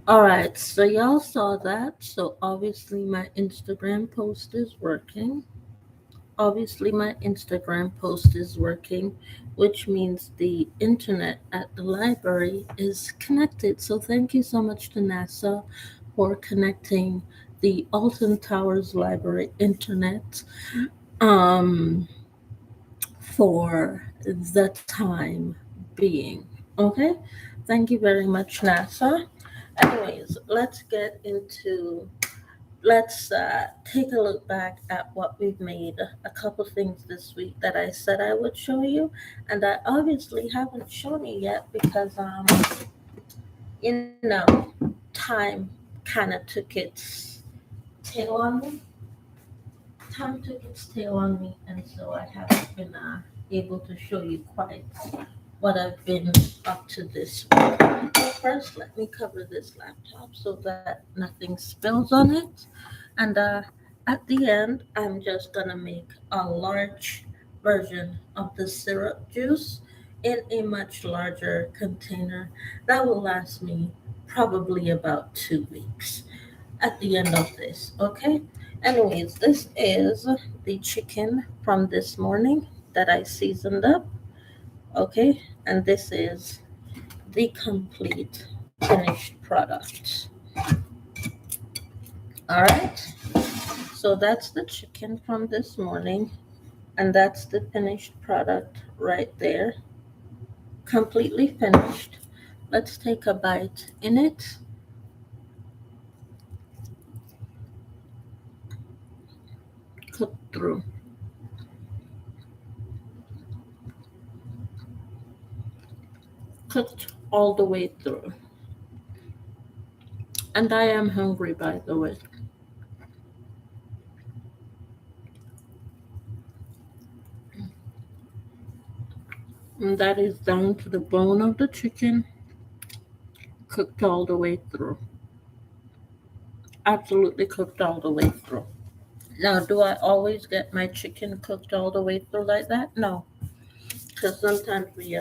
All right, so y'all saw that. So obviously my Instagram post is working. Obviously my Instagram post is working, which means the internet at the library is connected. So thank you so much to NASA for connecting the Alton Towers Library internet um for the time being. Okay? Thank you very much, NASA. Anyways, let's take a look back at what we've made. A couple things this week that I said I would show you, and I obviously haven't shown you yet because you know, time kind of took its tail on me. Time took its tail on me, and so I haven't been able to show you quite what I've been up to this week. But first, let me cover this laptop so that nothing spills on it. And at the end, I'm just gonna make a large version of the syrup juice in a much larger container that will last me probably about 2 weeks at the end of this. Okay. Anyways, this is the chicken from this morning that I seasoned up. Okay, and this is the complete finished product. All right, so that's the chicken from this morning, and that's the finished product right there, completely finished. Let's take a bite in it. Cooked through, cooked all the way through. And I am hungry, by the way. And that is down to the bone of the chicken, cooked all the way through. Absolutely cooked all the way through. Now, do I always get my chicken cooked all the way through like that? No, because sometimes we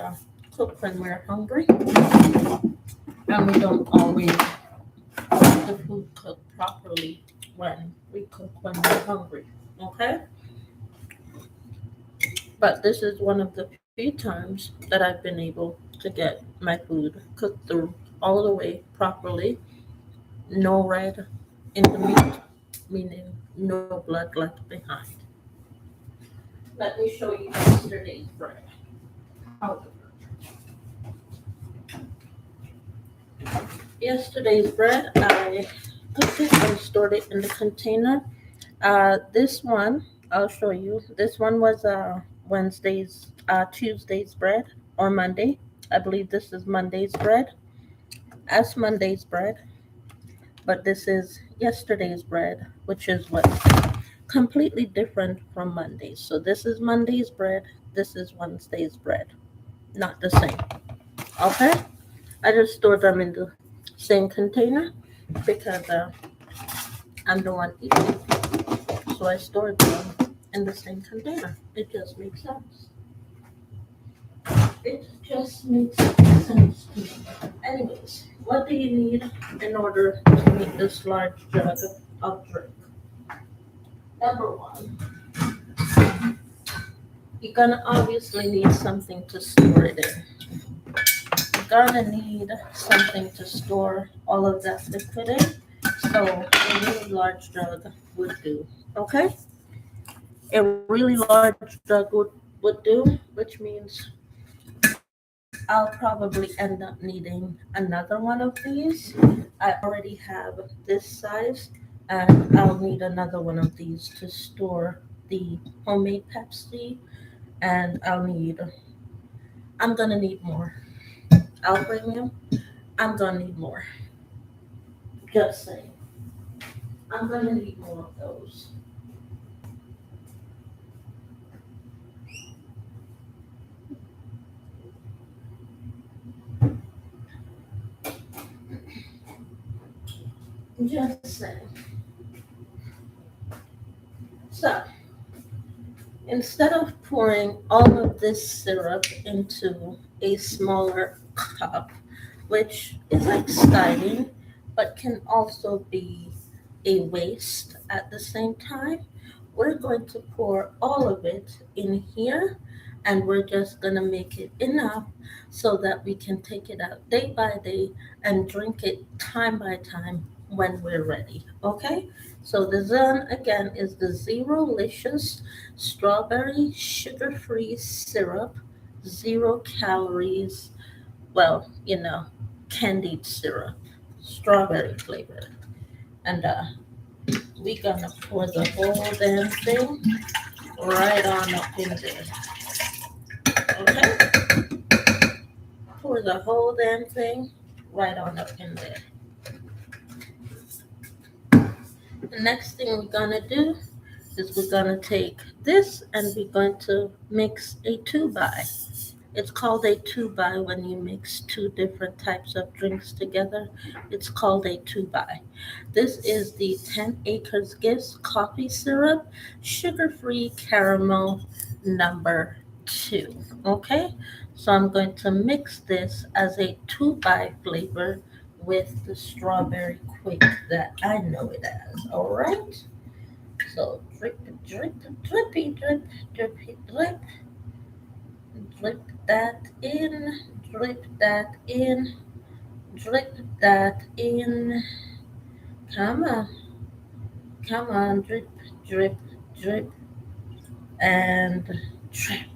cook when we're hungry, and we don't always get the food cooked properly when we cook when we're hungry. Okay, but this is one of the few times that I've been able to get my food cooked through all the way properly, no red in the meat, meaning no blood left behind. Let me show you yesterday's bread. However, yesterday's bread, I cooked it and stored it in the container. This one, I'll show you. This one was Tuesday's bread or Monday. I believe this is Monday's bread. As Monday's bread, but this is yesterday's bread, which is what completely different from Monday's. So this is Monday's bread. This is Wednesday's bread. Not the same. Okay. I just stored them in the same container because I'm the one eating. So I stored them in the same container. It just makes sense. It just makes sense to me. Anyways, what do you need in order to make this large jug of drink? Number one, you're gonna obviously need something to store it in. You're gonna need something to store all of that liquid in. So a really large jug would do. Okay? A really large jug would do, which means I'll probably end up needing another one of these. I already have this size, and I'll need another one of these to store the homemade Pepsi, and I'm gonna need more. I'll bring them. I'm gonna need more. Just saying. I'm gonna need more of those. Just saying. So, instead of pouring all of this syrup into a smaller cup, which is exciting, but can also be a waste at the same time. We're going to pour all of it in here, and we're just going to make it enough so that we can take it out day by day and drink it time by time when we're ready. Okay? So the Zen again is the Zero Licious Strawberry Sugar Free Syrup, 0 calories, well, candied syrup, strawberry flavored. And we gonna pour the whole damn thing right on up in there. Okay? Pour the whole damn thing right on up in there. The next thing we're gonna do is we're gonna take this and we're going to mix a two by. It's called a two by when you mix two different types of drinks together. It's called a two by. This is the 10 Acres Gifts coffee syrup, sugar free caramel number two. Okay, so I'm going to mix this as a two by flavor with the strawberry quick that I know it as. All right, so drip, drip, drippy, drip, drippy, drip. Drip that in, drip that in, drip that in. Come on, come on, drip, drip, drip, and drip.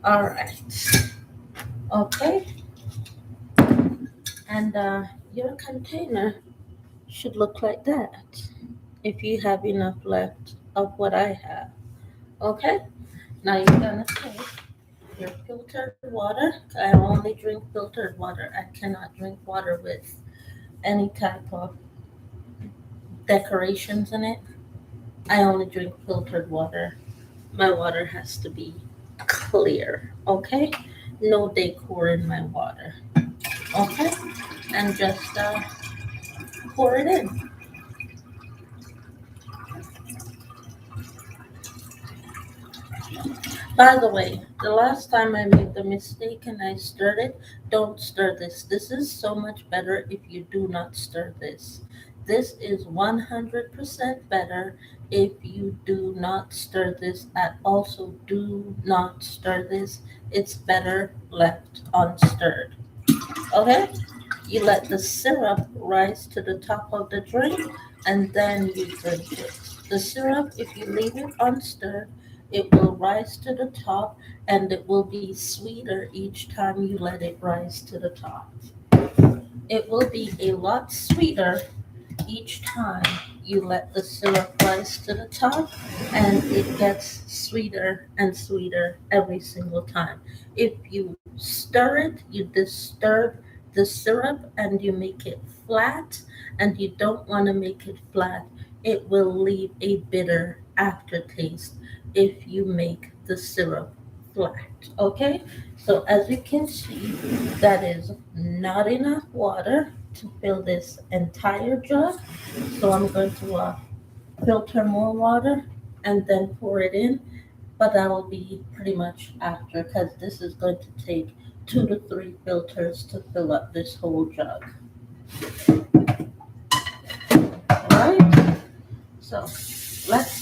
All right. Okay. And your container should look like that if you have enough left of what I have. Okay. Now you're gonna take your filtered water. I only drink filtered water. I cannot drink water with any type of decorations in it. I only drink filtered water. My water has to be clear, okay? No decor in my water, okay? And just pour it in. By the way, the last time I made the mistake and I stirred it, don't stir this. This is so much better if you do not stir this. This is 100% better if you do not stir this at all. So do not stir this. It's better left unstirred. Okay? You let the syrup rise to the top of the drink and then you drink it. The syrup, if you leave it unstirred, it will rise to the top and it will be sweeter each time you let it rise to the top. It will be a lot sweeter each time you let the syrup rise to the top, and it gets sweeter and sweeter every single time. If you stir it, you disturb the syrup and you make it flat, and you don't want to make it flat, it will leave a bitter aftertaste if you make the syrup flat. Okay, so as you can see, that is not enough water to fill this entire jug. So I'm going to filter more water and then pour it in. But that will be pretty much after because this is going to take 2 to 3 filters to fill up this whole jug. Alright, so let's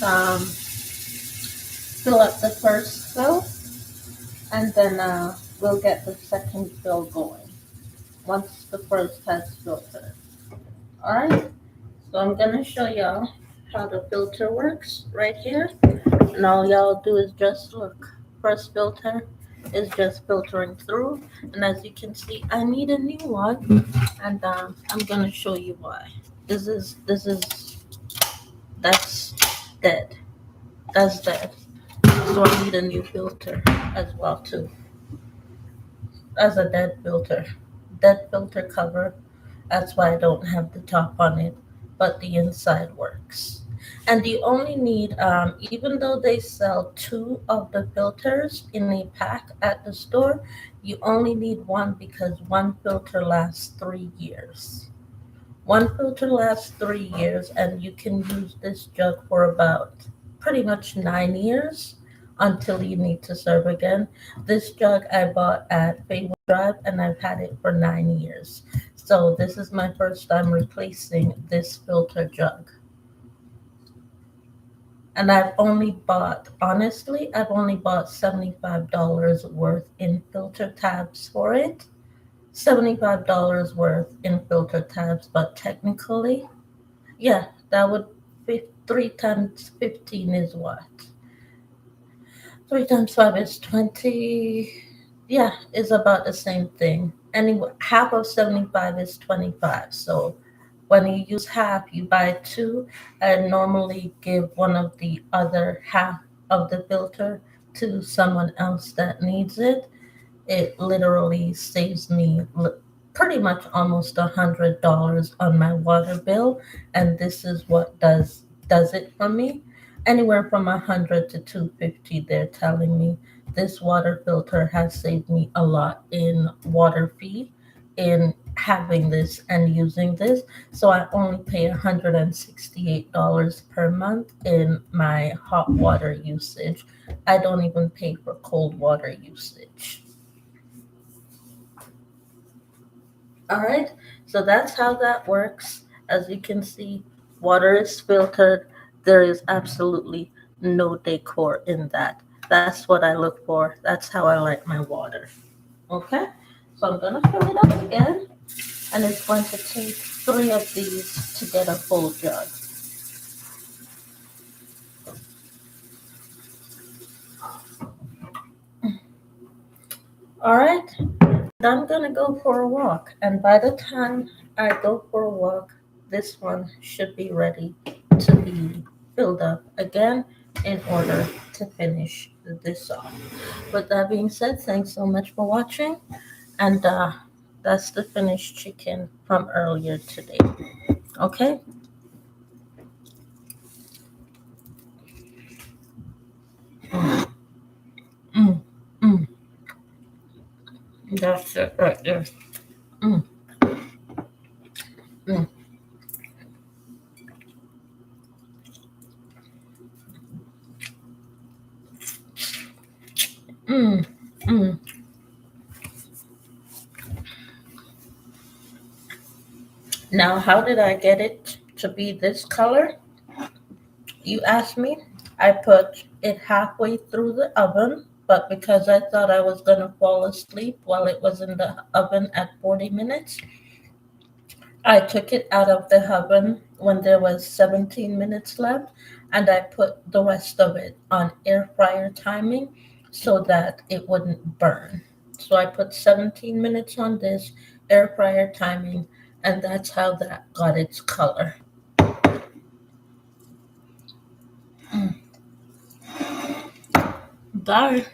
fill up the first fill and then we'll get the second fill going once the first has filtered. Alright, so I'm gonna show y'all how the filter works right here. And all y'all do is just look. First filter is just filtering through. And as you can see, I need a new one. And I'm gonna show you why. That's dead. That's dead. So I need a new filter as well too. As a dead filter. Dead filter cover. That's why I don't have the top on it, but the inside works. And you only need, even though they sell two of the filters in a pack at the store, you only need one because one filter lasts 3 years. One filter lasts 3 years, and you can use this jug for about pretty much 9 years until you need to serve again. This jug I bought at Fayetteville drive, and I've had it for 9 years. So this is my first time replacing this filter jug. And I've only bought $75 worth in filter tabs for it. $75 worth in filter tabs, but technically, yeah, that would be 3 times 15 is what? 3 times 5 is 20. Yeah, it's about the same thing. Anyway, half of 75 is 25. So when you use half, you buy two and normally give one of the other half of the filter to someone else that needs it. It literally saves me pretty much almost $100 on my water bill, and this is what does it for me. Anywhere from 100 to 250, they're telling me this water filter has saved me a lot in water fee in having this and using this. So I only pay $168 per month in my hot water usage. I don't even pay for cold water usage. All right, so that's how that works. As you can see, water is filtered. There is absolutely no decor in that. That's what I look for. That's how I like my water. Okay, so I'm gonna fill it up again, and it's going to take three of these to get a full jug. All right, I'm gonna go for a walk, and by the time I go for a walk, this one should be ready to be filled up again in order to finish this off. With that being said, thanks so much for watching, and that's the finished chicken from earlier today. Okay, mm, mm, that's it right there. Mm, mm, mm, mm. Now, how did I get it to be this color? You asked me. I put it halfway through the oven, but because I thought I was going to fall asleep while it was in the oven at 40 minutes, I took it out of the oven when there was 17 minutes left, and I put the rest of it on air fryer timing so that it wouldn't burn. So I put 17 minutes on this air fryer timing, and that's how that got its color. Mm. Bye.